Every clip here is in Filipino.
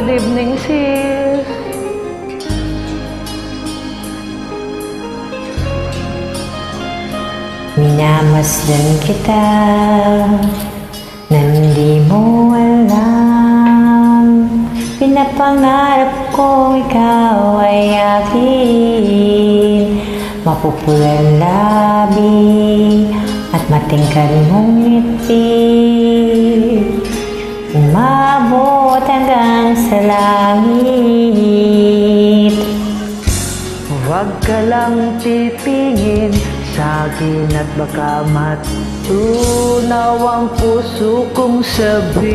Good evening, sis. Minamasdan kita nang di mo alam. Pinapangarap kong ikaw ay akin. Mapupulang labi at matingkad mong ngiti. Umabot hanggang sa langit. Huwag ka lang titingin sa akin at baka matunaw ang puso kong sabik.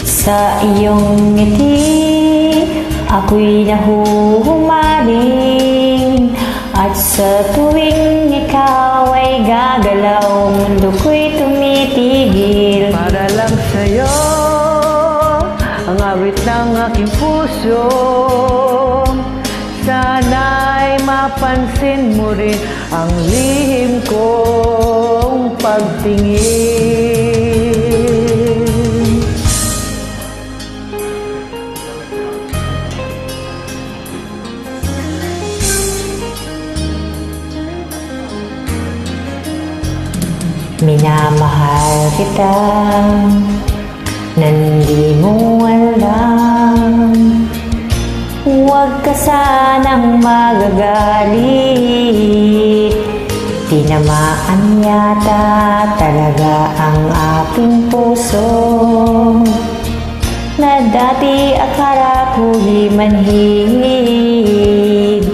Sa iyong ngiti, ako'y nahuhumaling. At sa tuwing ikaw ay gagalaw, mundo ko'y tumitigil. Para lang sa'yo ang awit ng aking puso. Sana'y mapansin mo rin ang lihim kong pagtingin. Minamahal kita nang di mo alam. Huwag ka sanang magagalit. Tinamaan yata talaga ang aking puso, na dati akala ko'y manhid.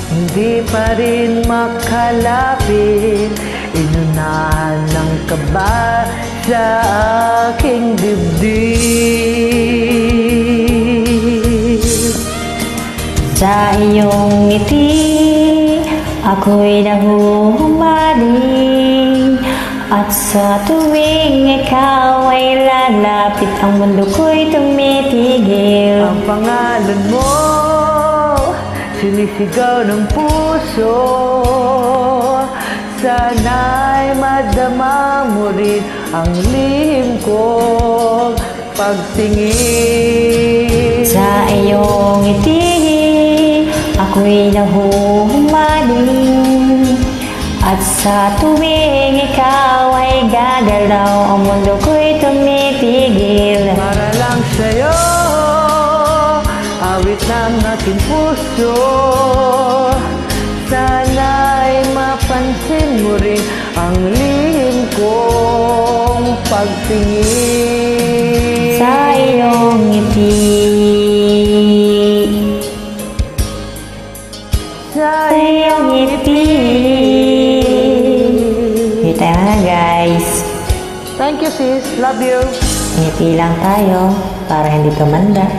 Hindi pa rin makalapit, inunahan ng kaba sa aking dibdib. Sa iyong ngiti, ako'y nahuhumaling. At sa tuwing ikaw ay lalapit, ang mundo ko'y tumitigil. Ang pangalan mo, sinisigaw ng puso. Sana'y madama mo rin ang lihim kong pagtingin. Sa iyong ngiti, ako'y nahuhumaling. At sa tuwing ikaw ay gagalaw, ang mundo ko'y tumitigil. Para lang sa'yo, awit ng aking puso. Sana'y mapansin mo rin ang lihim kong pagtingin. Sa iyong ngiti, sa iyong ngiti. Kita na guys. Thank you sis, love you. Ngiti lang tayo para hindi tumanda.